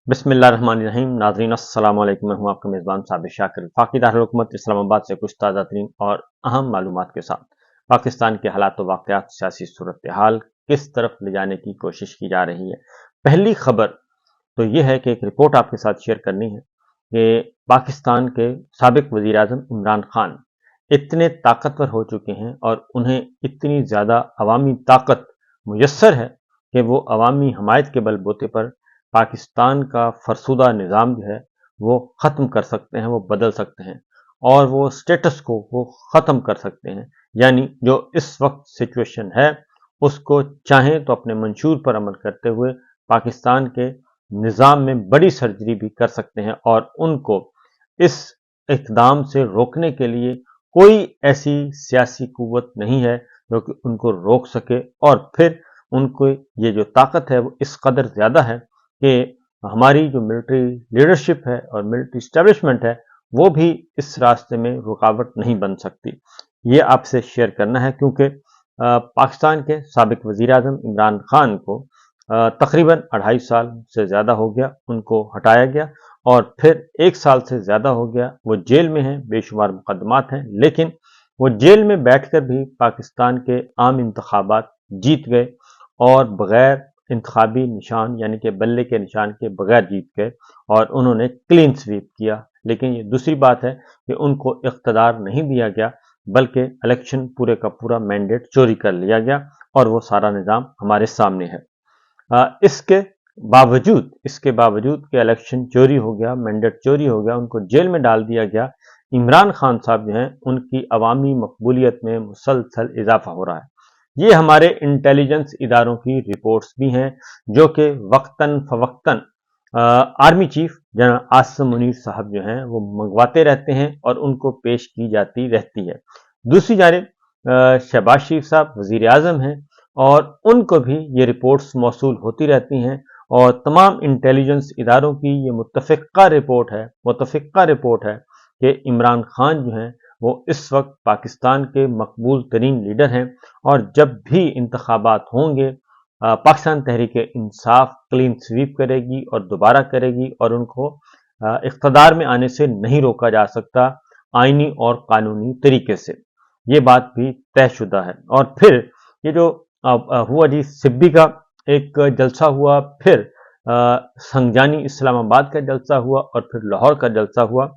बिस्मिल्लाहिर्रहमानिर्रहीम। नाज़रीन अस्सलाम वालेकुम। मैं हूं आपका मेज़बान साबिर शाकिर। वफाकी दारुल-हुकूमत इस्लामाबाद से कुछ ताज़ा तरीन और अहम मालूमात के साथ पाकिस्तान के हालात व वाक़यात, सियासी सूरत हाल किस तरफ ले जाने की कोशिश की जा रही है। पहली खबर तो ये है कि एक रिपोर्ट आपके साथ शेयर करनी है कि पाकिस्तान के साबिक वज़ीर आज़म इमरान खान इतने ताकतवर हो चुके हैं और उन्हें इतनी ज़्यादा अवामी ताकत मुयस्सर है कि वो अवामी हमायत के बलबूते पर पाकिस्तान का फरसुदा निज़ाम जो है वो ख़त्म कर सकते हैं, वो बदल सकते हैं और वो स्टेटस को वो ख़त्म कर सकते हैं। यानी जो इस वक्त सिचुएशन है उसको चाहें तो अपने मंशूर पर अमल करते हुए पाकिस्तान के निज़ाम में बड़ी सर्जरी भी कर सकते हैं और उनको इस इक़दाम से रोकने के लिए कोई ऐसी सियासी कुव्वत नहीं है जो कि उनको रोक सके। और फिर उनको ये जो ताकत है वो इस कदर ज़्यादा है कि हमारी जो मिलिट्री लीडरशिप है और मिलिट्री इस्टेब्लिशमेंट है वो भी इस रास्ते में रुकावट नहीं बन सकती। ये आपसे शेयर करना है क्योंकि पाकिस्तान के साबिक वज़ीर आज़म इमरान खान को तकरीबन 2.5 साल से ज़्यादा हो गया उनको हटाया गया और फिर 1 साल से ज़्यादा हो गया वो जेल में हैं, बेशुमार मुकदमात हैं, लेकिन वो जेल में बैठकर भी पाकिस्तान के आम इंतखाबात जीत गए और बगैर इंतखाबी निशान यानी कि बल्ले के निशान के बगैर जीत गए और उन्होंने क्लीन स्वीप किया। लेकिन ये दूसरी बात है कि उनको इख्तदार नहीं दिया गया बल्कि इलेक्शन पूरे का पूरा मैंडेट चोरी कर लिया गया और वो सारा निज़ाम हमारे सामने है। इसके बावजूद कि इलेक्शन चोरी हो गया, मैंडेट चोरी हो गया, उनको जेल में डाल दिया गया, इमरान खान साहब जो हैं उनकी अवामी मकबूलियत में मुसलसल इजाफा हो रहा है। ये हमारे इंटेलिजेंस इदारों की रिपोर्ट्स भी हैं जो कि वक्तन फवक्तन army chief general Asim Munir साहब जो हैं वो मंगवाते रहते हैं और उनको पेश की जाती रहती है। दूसरी जानिब शहबाज शरीफ साहब वज़ीर आज़म हैं और उनको भी ये रिपोर्ट्स मौसूल होती रहती हैं और तमाम इंटेलिजेंस इदारों की ये मुत्तफ़िक़ा रिपोर्ट है कि इमरान खान जो हैं वो इस वक्त पाकिस्तान के मकबूल तरीन लीडर हैं और जब भी इंतखाबात होंगे पाकिस्तान तहरीक इंसाफ क्लीन स्वीप करेगी और दोबारा करेगी और उनको इख्तदार में आने से नहीं रोका जा सकता आईनी और कानूनी तरीके से। ये बात भी तयशुदा है। और फिर ये जो हुआ जी सिब्बी का एक जलसा हुआ, फिर संगजानी इस्लामाबाद का जलसा हुआ और फिर लाहौर का जलसा हुआ,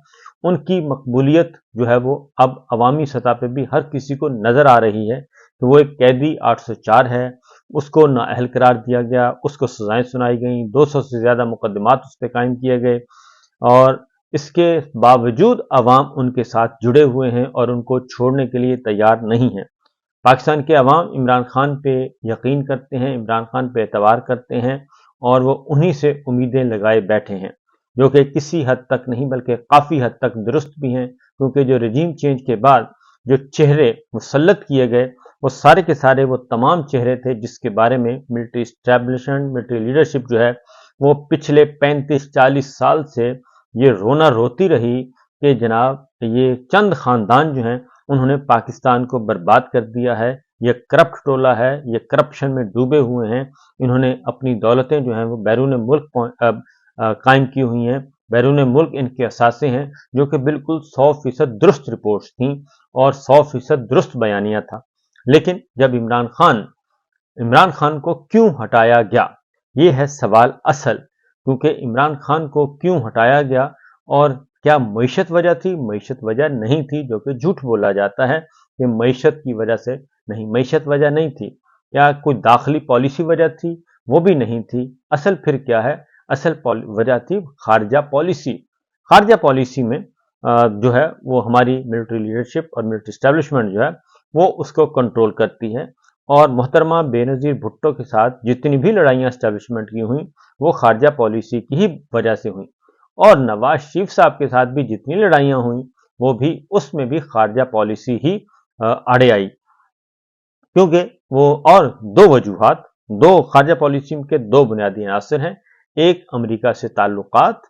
उनकी मकबूलियत जो है वो अब अवामी सतह पे भी हर किसी को नज़र आ रही है। तो वो एक कैदी 804 है, उसको नाअहल करार दिया गया, उसको सजाएं सुनाई गई, 200 से ज़्यादा मुकदमात उस पर कायम किए गए और इसके बावजूद अवाम उनके साथ जुड़े हुए हैं और उनको छोड़ने के लिए तैयार नहीं है। पाकिस्तान के अवाम इमरान खान पे यकीन करते हैं, इमरान खान पे एतबार करते हैं और वो उन्हीं से उम्मीदें लगाए बैठे हैं जो कि किसी हद तक नहीं बल्कि काफ़ी हद तक दुरुस्त भी हैं क्योंकि जो रजीम चेंज के बाद जो चेहरे मुसल्लत किए गए वो सारे के सारे वो तमाम चेहरे थे जिसके बारे में मिलिट्री इस्टेब्लिशमेंट मिलिट्री लीडरशिप जो है वो पिछले 35-40 साल से ये रोना रोती रही कि जनाब ये चंद खानदान जो हैं उन्होंने पाकिस्तान को बर्बाद कर दिया है, ये करप्ट टोला है, ये करप्शन में डूबे हुए हैं, इन्होंने अपनी दौलतें जो हैं वो बैरून मुल्क कायम की हुई हैं, बैरून मुल्क इनके असासे हैं जो कि बिल्कुल 100% दुरुस्त रिपोर्ट्स थी और 100% दुरुस्त बयानिया था। लेकिन जब इमरान खान को क्यों हटाया गया, ये है सवाल असल, क्योंकि इमरान खान को क्यों हटाया गया और क्या मईशत वजह थी? मईशत वजह नहीं थी, जो कि झूठ बोला जाता है कि मईशत की वजह से नहीं, मईशत वजह नहीं थी। क्या कोई दाखिली पॉलिसी वजह थी? वो भी नहीं थी। असल फिर क्या है? असल वजह थी खारजा पॉलिसी। खारजा पॉलिसी में जो है वो हमारी मिलिट्री लीडरशिप और मिलिट्री इस्टेब्लिशमेंट जो है वो उसको कंट्रोल करती है और मोहतरमा बेनज़ीर भुट्टो के साथ जितनी भी लड़ाइयाँ इस्टेब्लिशमेंट की हुई वो खारजा पॉलिसी की ही वजह से हुई और नवाज शरीफ साहब के साथ भी जितनी लड़ाइयाँ हुई वो भी उसमें भी खारजा पॉलिसी ही आड़े आई, क्योंकि वो और दो खारजा पॉलिसी के दो बुनियादी अनासर हैं। एक अमेरिका से ताल्लुकात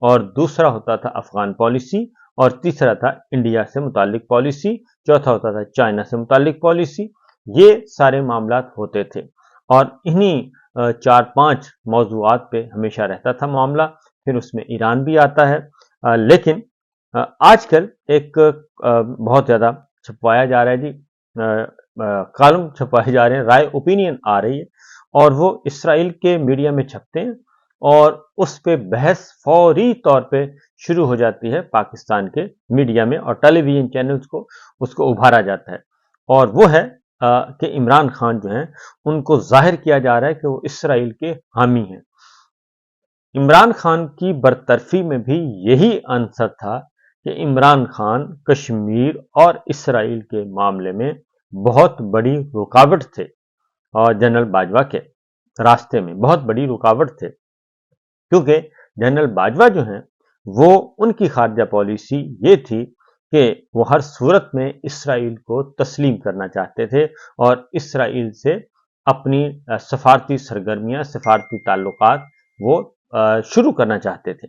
और दूसरा होता था अफगान पॉलिसी और तीसरा था इंडिया से मुतालिक पॉलिसी, चौथा होता था चाइना से मुतालिक पॉलिसी। ये सारे मामलात होते थे और इन्हीं 4-5 मौजूआत पे हमेशा रहता था मामला پھر اس میں ایران بھی آتا ہے، لیکن آج کل ایک بہت زیادہ چھپوایا جا رہا ہے جی، کالم چھپوائے جا رہے ہیں، رائے اوپینین آ رہی ہے اور وہ اسرائیل کے میڈیا میں چھپتے ہیں اور اس پہ بحث فوری طور پہ شروع ہو جاتی ہے پاکستان کے میڈیا میں اور ٹیلی ویژن چینلز کو اس کو ابھارا جاتا ہے، اور وہ ہے کہ عمران خان جو ہیں ان کو ظاہر کیا جا رہا ہے کہ وہ اسرائیل کے حامی ہیں۔ عمران خان کی برطرفی میں بھی یہی عنصر تھا کہ عمران خان کشمیر اور اسرائیل کے معاملے میں بہت بڑی رکاوٹ تھے، اور جنرل باجوہ کے راستے میں بہت بڑی رکاوٹ تھے، کیونکہ جنرل باجوہ جو ہیں وہ ان کی خارجہ پالیسی یہ تھی کہ وہ ہر صورت میں اسرائیل کو تسلیم کرنا چاہتے تھے اور اسرائیل سے اپنی سفارتی سرگرمیاں، سفارتی تعلقات وہ شروع کرنا چاہتے تھے،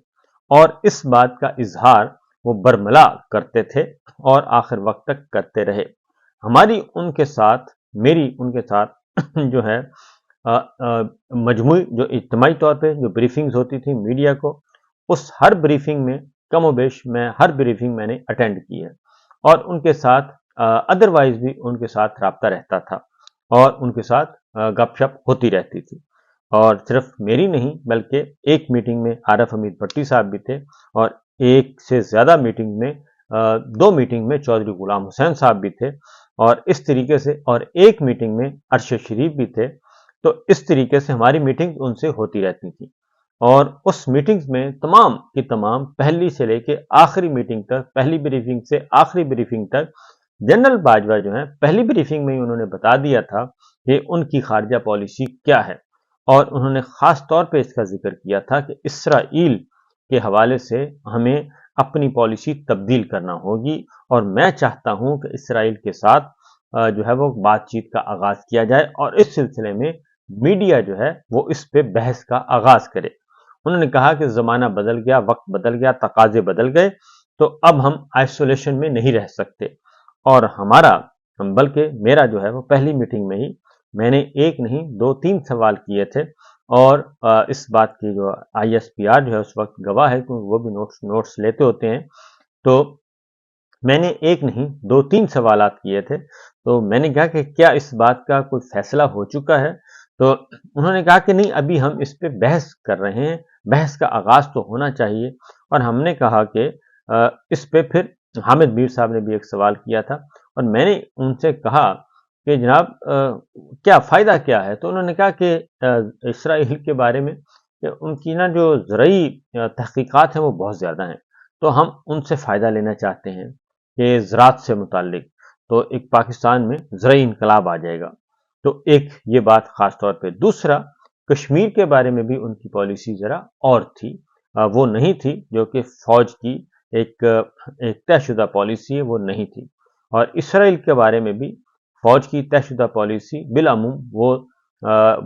اور اس بات کا اظہار وہ برملا کرتے تھے اور آخر وقت تک کرتے رہے۔ ہماری ان کے ساتھ، میری ان کے ساتھ جو ہے مجموعی جو اجتماعی طور پہ جو بریفنگز ہوتی تھی میڈیا کو، اس ہر بریفنگ میں کم و بیش میں ہر بریفنگ میں نے اٹینڈ کی ہے، اور ان کے ساتھ ادروائز بھی ان کے ساتھ رابطہ رہتا تھا اور ان کے ساتھ گپ شپ ہوتی رہتی تھی، اور صرف میری نہیں بلکہ ایک میٹنگ میں عارف حمید بھٹی صاحب بھی تھے، اور ایک سے زیادہ میٹنگ میں 2 میٹنگ میں چودھری غلام حسین صاحب بھی تھے، اور اس طریقے سے، اور ایک میٹنگ میں ارشد شریف بھی تھے، تو اس طریقے سے ہماری میٹنگ ان سے ہوتی رہتی تھی، اور اس میٹنگز میں تمام کی تمام پہلی سے لے کے آخری میٹنگ تک، پہلی بریفنگ سے آخری بریفنگ تک، جنرل باجوہ جو ہیں پہلی بریفنگ میں ہی انہوں نے بتا دیا تھا کہ ان کی خارجہ پالیسی کیا ہے، اور انہوں نے خاص طور پہ اس کا ذکر کیا تھا کہ اسرائیل کے حوالے سے ہمیں اپنی پالیسی تبدیل کرنا ہوگی، اور میں چاہتا ہوں کہ اسرائیل کے ساتھ جو ہے وہ بات چیت کا آغاز کیا جائے، اور اس سلسلے میں میڈیا جو ہے وہ اس پہ بحث کا آغاز کرے۔ انہوں نے کہا کہ زمانہ بدل گیا، وقت بدل گیا، تقاضے بدل گئے، تو اب ہم آئسولیشن میں نہیں رہ سکتے، اور ہمارا بلکہ میرا جو ہے وہ پہلی میٹنگ میں ہی میں نے ایک نہیں 2-3 سوال کیے تھے، اور اس بات کی جو ISPR جو ہے اس وقت گواہ ہے کیونکہ وہ بھی نوٹس لیتے ہوتے ہیں، تو میں نے ایک نہیں 2-3 سوالات کیے تھے، تو میں نے کہا کہ کیا اس بات کا کوئی فیصلہ ہو چکا ہے؟ تو انہوں نے کہا کہ نہیں، ابھی ہم اس پہ بحث کر رہے ہیں، بحث کا آغاز تو ہونا چاہیے، اور ہم نے کہا کہ اس پہ پھر حامد میر صاحب نے بھی ایک سوال کیا تھا، اور میں نے ان سے کہا کہ جناب کیا فائدہ کیا ہے؟ تو انہوں نے کہا کہ اسرائیل کے بارے میں کہ ان کی نا جو زرعی تحقیقات ہیں وہ بہت زیادہ ہیں، تو ہم ان سے فائدہ لینا چاہتے ہیں کہ زراعت سے متعلق، تو ایک پاکستان میں زرعی انقلاب آ جائے گا، تو ایک یہ بات خاص طور پہ۔ دوسرا، کشمیر کے بارے میں بھی ان کی پالیسی ذرا اور تھی، وہ نہیں تھی جو کہ فوج کی ایک طے شدہ پالیسی ہے، وہ نہیں تھی، اور اسرائیل کے بارے میں بھی فوج کی طے شدہ پالیسی بالعموم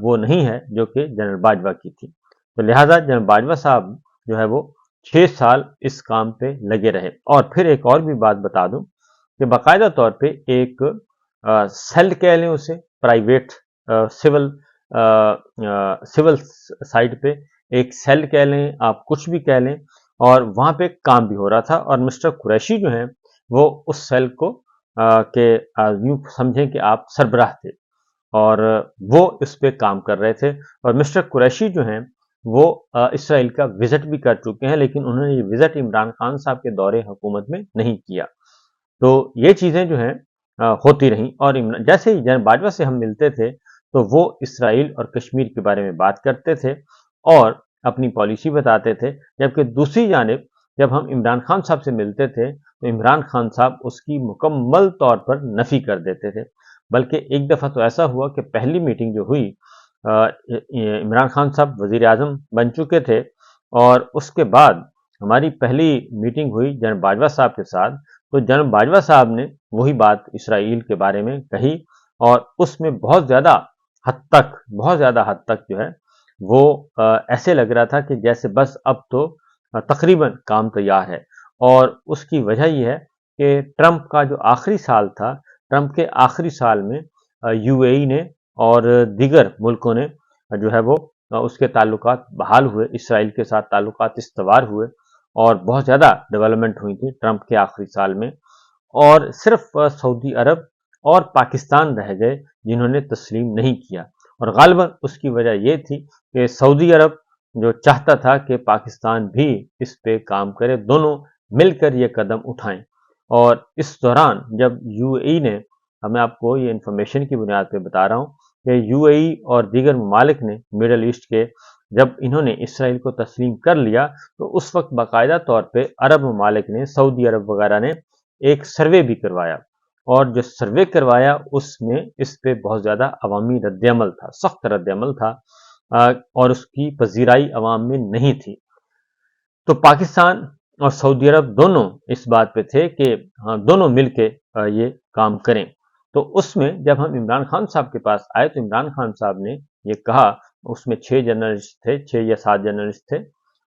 وہ نہیں ہے جو کہ جنرل باجوہ کی تھی، تو لہٰذا جنرل باجوہ صاحب جو ہے وہ 6 سال اس کام پہ لگے رہے۔ اور پھر ایک اور بھی بات بتا دوں کہ باقاعدہ طور پہ ایک سیل کہہ لیں اسے، پرائیویٹ سول سائٹ پہ ایک سیل کہہ لیں، آپ کچھ بھی کہہ لیں، اور وہاں پہ کام بھی ہو رہا تھا، اور مسٹر قریشی جو ہیں وہ اس سیل کو کہ یوں سمجھیں کہ آپ سربراہ تھے، اور وہ اس پہ کام کر رہے تھے، اور مسٹر قریشی جو ہیں وہ اسرائیل کا وزٹ بھی کر چکے ہیں، لیکن انہوں نے یہ وزٹ عمران خان صاحب کے دور حکومت میں نہیں کیا، تو یہ چیزیں جو ہیں ہوتی رہیں، اور جیسے ہی جنرل باجوہ سے ہم ملتے تھے تو وہ اسرائیل اور کشمیر کے بارے میں بات کرتے تھے اور اپنی پالیسی بتاتے تھے، جبکہ دوسری جانب جب ہم عمران خان صاحب سے ملتے تھے تو عمران خان صاحب اس کی مکمل طور پر نفی کر دیتے تھے، بلکہ ایک دفعہ تو ایسا ہوا کہ پہلی میٹنگ جو ہوئی، عمران خان صاحب وزیر اعظم بن چکے تھے، اور اس کے بعد ہماری پہلی میٹنگ ہوئی جنرل باجوہ صاحب کے ساتھ، تو جنرل باجوہ صاحب نے وہی بات اسرائیل کے بارے میں کہی، اور اس میں بہت زیادہ حد تک جو ہے وہ ایسے لگ رہا تھا کہ جیسے بس اب تو تقریباً کام تیار ہے، اور اس کی وجہ یہ ہے کہ ٹرمپ کا جو آخری سال تھا، ٹرمپ کے آخری سال میں UAE نے اور دیگر ملکوں نے جو ہے وہ उसके ताल्लुकात बहाल हुए, इसराइल के साथ ताल्लुकात इस्तवार हुए और बहुत ज़्यादा डेवलपमेंट हुई थी ट्रंप के आखिरी साल में। और सिर्फ सऊदी अरब और पाकिस्तान रह गए जिन्होंने तस्लीम नहीं किया, और गालिबन उसकी वजह ये थी कि सऊदी अरब जो चाहता था कि पाकिस्तान भी इस पे काम करे, दोनों मिलकर ये कदम उठाएं। और इस दौरान जब यूएई ने, मैं आपको ये इंफॉर्मेशन की बुनियाद पे बता रहा हूँ कि यूएई और दीगर ममालिक ने मिडल ईस्ट के, जब इन्होंने इसराइल को तस्लीम कर लिया तो उस वक्त बाकायदा तौर पे अरब ममालिक ने, सऊदी अरब वगैरह ने एक सर्वे भी करवाया, और जो सर्वे करवाया उसमें इस पे बहुत ज़्यादा अवामी रद्दअमल था, सख्त रद्दअमल था, और उसकी पजीराई अवाम में नहीं थी। तो पाकिस्तान और सऊदी अरब दोनों इस बात पे थे कि हाँ, दोनों मिलके ये काम करें। तो उसमें जब हम इमरान खान साहब के पास आए तो इमरान खान साहब ने ये कहा, उसमें 6 जर्नलिस्ट थे, 6 या 7 जर्नलिस्ट थे,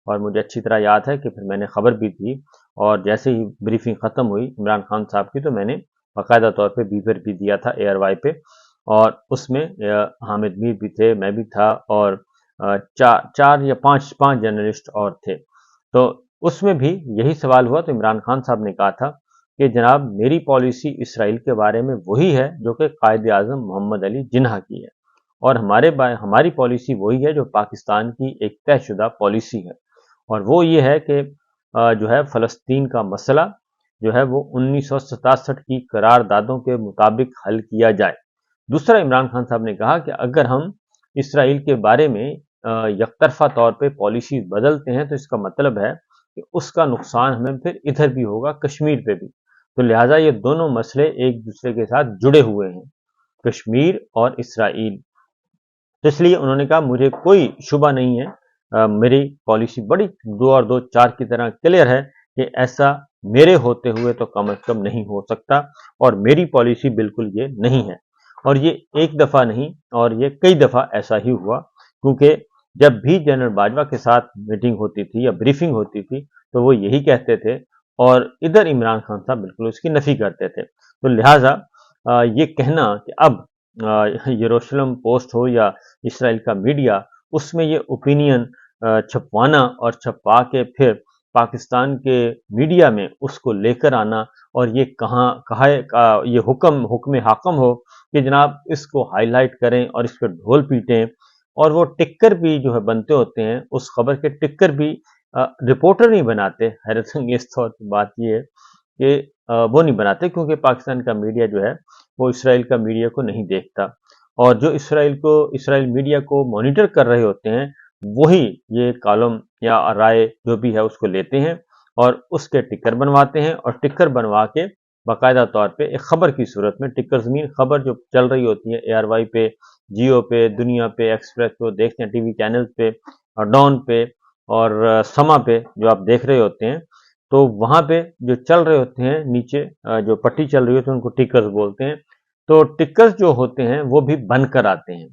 और मुझे अच्छी तरह याद है कि फिर मैंने खबर भी दी, और जैसे ही ब्रीफिंग ख़त्म हुई इमरान खान साहब की तो मैंने बाकायदा तौर पे बीपर भी दिया था एयरवाई पे, और उसमें हामिद मीर भी थे, मैं भी था, और चार या पाँच जर्नलिस्ट और थे। तो उसमें भी यही सवाल हुआ तो इमरान खान साहब ने कहा था कि जनाब मेरी पॉलिसी इसराइल के बारे में वही है जो कि कायद आज़म मोहम्मद अली जिन्ना की है, और हमारी पॉलिसी वही है जो पाकिस्तान की एक तयशुदा पॉलिसी है, और वो ये है कि जो है फ़लस्तीन का मसला जो है वो 1967 की करारदादों के मुताबिक हल किया जाए। दूसरा, इमरान खान साहब ने कहा कि अगर हम इसराइल के बारे में यकतरफा तौर पे पॉलिसी बदलते हैं तो इसका मतलब है कि उसका नुकसान हमें फिर इधर भी होगा, कश्मीर पे भी। तो लिहाजा ये दोनों मसले एक दूसरे के साथ जुड़े हुए हैं, कश्मीर और इसराइल। तो इसलिए उन्होंने कहा मुझे कोई शुबा नहीं है, मेरी पॉलिसी बड़ी 2 और 2 4 की तरह क्लियर है कि ऐसा मेरे होते हुए तो कम अज कम नहीं हो सकता, और मेरी पॉलिसी बिल्कुल ये नहीं है। और ये एक दफ़ा नहीं, और ये कई दफ़ा ऐसा ही हुआ, क्योंकि जब भी जनरल बाजवा के साथ मीटिंग होती थी या ब्रीफिंग होती थी तो वो यही कहते थे, और इधर इमरान खान साहब बिल्कुल उसकी नफ़ी करते थे। तो लिहाजा ये कहना कि अब यरूशलेम पोस्ट हो या इसराइल का मीडिया, उसमें ये ओपिनियन छपवाना और छपवा के फिर पाकिस्तान के मीडिया में उसको लेकर आना, और ये ये हुक्म हाकम हो कि जनाब इसको हाईलाइट करें और इस पर ढोल पीटें, और वो टिक्कर भी जो है बनते होते हैं, उस खबर के टिक्कर भी रिपोर्टर नहीं बनाते। हैरत अंगेज बात ये है कि वो नहीं बनाते, क्योंकि पाकिस्तान का मीडिया जो है वो इसराइल का मीडिया को नहीं देखता, और जो इसराइल मीडिया को मॉनिटर कर रहे होते हैं वही ये कॉलम या राय जो भी है उसको लेते हैं और उसके टिकर बनवाते हैं, और टिकर बनवा के बाकायदा तौर पे एक खबर की सूरत में, टिकर ज़मीन खबर जो चल रही होती है एआरवाई पे, जियो पे, दुनिया पे, एक्सप्रेस पे, देखते हैं टीवी चैनल पे, और डॉन पे, और समा पे जो आप देख रहे होते हैं, तो वहाँ पे जो चल रहे होते हैं नीचे जो पट्टी चल रही होती है उनको टिकर्स बोलते हैं। तो टिकर्स जो होते हैं वो भी बनकर आते हैं,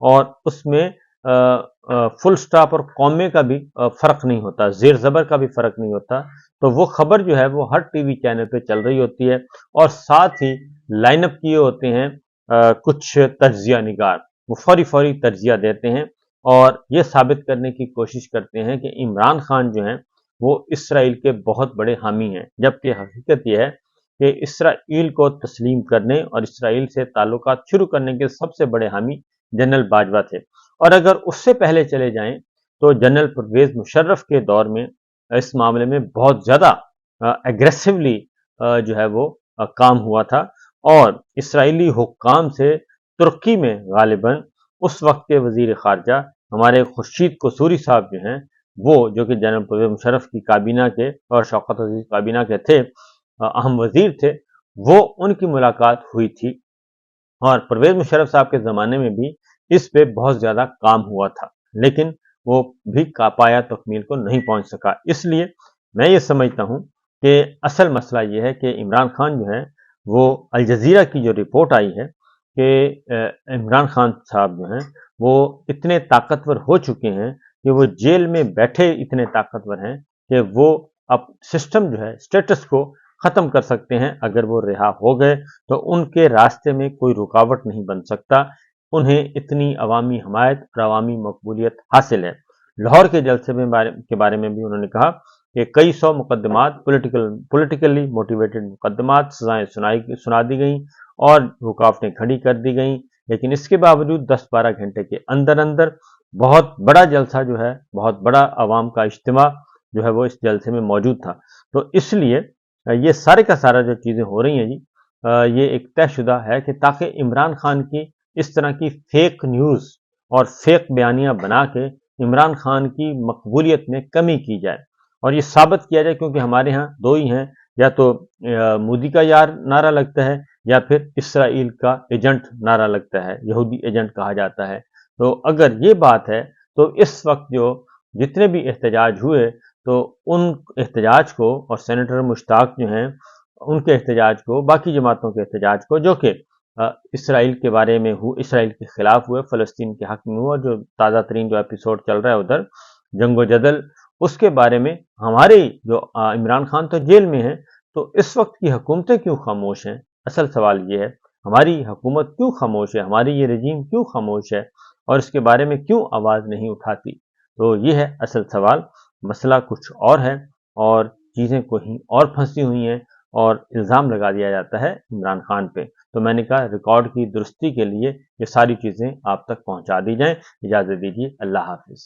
और उसमें फुल स्टॉप और कॉमे का भी फर्क नहीं होता, जेर ज़बर का भी फर्क नहीं होता। तो वो खबर जो है वो हर टीवी चैनल पे चल रही होती है, और साथ ही लाइनअप किए होते हैं कुछ तज्जिया निगार, वो फौरी फौरी तज्जिया देते हैं, और ये साबित करने की कोशिश करते हैं कि इमरान खान जो हैं वो इसराइल के बहुत बड़े हामी हैं, जबकि हकीकत यह है कि इसराइल को तस्लीम करने और इसराइल से ताल्लुकात शुरू करने के सबसे बड़े हामी जनरल बाजवा थे। और अगर उससे पहले चले जाएं तो जनरल परवेज मुशर्रफ के दौर में इस मामले में बहुत ज़्यादा एग्रेसिवली जो है वो काम हुआ था, और इसराइली हुक्काम से तुर्की में गालिबन उस वक्त के वजीर खारजा हमारे खुर्शीद कसूरी साहब जो हैं, वो जो कि जनरल परवेज मुशर्रफ की काबीना के और शौकत अजीज काबीना के थे, अहम वजीर थे, वो उनकी मुलाकात हुई थी, और परवेज मुशर्रफ साहब के ज़माने में भी इस पे बहुत ज़्यादा काम हुआ था, लेकिन वो भी पाया तकमील को नहीं पहुंच सका। इसलिए मैं ये समझता हूँ कि असल मसला ये है कि इमरान खान जो है वो अल जज़ीरा की जो रिपोर्ट आई है कि इमरान खान साहब जो हैं वो इतने ताकतवर हो चुके हैं कि वो जेल में बैठे इतने ताकतवर हैं कि वो अब सिस्टम जो है, स्टेटस को ख़त्म कर सकते हैं। अगर वो रिहा हो गए तो उनके रास्ते में कोई रुकावट नहीं बन सकता। انہیں اتنی عوامی حمایت اور عوامی مقبولیت حاصل ہے۔ لاہور کے جلسے کے بارے میں بھی انہوں نے کہا کہ کئی سو مقدمات پولیٹیکلی موٹیویٹڈ مقدمات سزائیں سنا دی گئیں اور رکاوٹیں کھڑی کر دی گئیں، لیکن اس کے باوجود 10-12 گھنٹے کے اندر اندر بہت بڑا جلسہ جو ہے، بہت بڑا عوام کا اجتماع جو ہے وہ اس جلسے میں موجود تھا۔ تو اس لیے یہ سارے کا سارا جو چیزیں ہو رہی ہیں جی، یہ ایک طے شدہ ہے کہ تاکہ عمران خان کی اس طرح کی فیک نیوز اور فیک بیانیاں بنا کے عمران خان کی مقبولیت میں کمی کی جائے اور یہ ثابت کیا جائے، کیونکہ ہمارے ہاں دو ہی ہیں، یا تو مودی کا یار نعرہ لگتا ہے یا پھر اسرائیل کا ایجنٹ نعرہ لگتا ہے، یہودی ایجنٹ کہا جاتا ہے۔ تو اگر یہ بات ہے تو اس وقت جو جتنے بھی احتجاج ہوئے تو ان احتجاج کو اور سینیٹر مشتاق جو ہیں ان کے احتجاج کو، باقی جماعتوں کے احتجاج کو جو کہ اسرائیل کے بارے میں اسرائیل کے خلاف ہوئے، فلسطین کے حق میں ہوا، جو تازہ ترین جو ایپیسوڈ چل رہا ہے ادھر جنگ و جدل، اس کے بارے میں ہمارے جو عمران خان تو جیل میں ہیں، تو اس وقت کی حکومتیں کیوں خاموش ہیں؟ اصل سوال یہ ہے، ہماری حکومت کیوں خاموش ہے، ہماری یہ رجیم کیوں خاموش ہے اور اس کے بارے میں کیوں آواز نہیں اٹھاتی؟ تو یہ ہے اصل سوال۔ مسئلہ کچھ اور ہے اور چیزیں کہیں اور پھنسی ہوئی ہیں اور الزام لگا دیا جاتا ہے عمران خان پہ۔ تو میں نے کہا ریکارڈ کی درستی کے لیے یہ ساری چیزیں آپ تک پہنچا دی جائیں۔ اجازت دیجیے، اللہ حافظ۔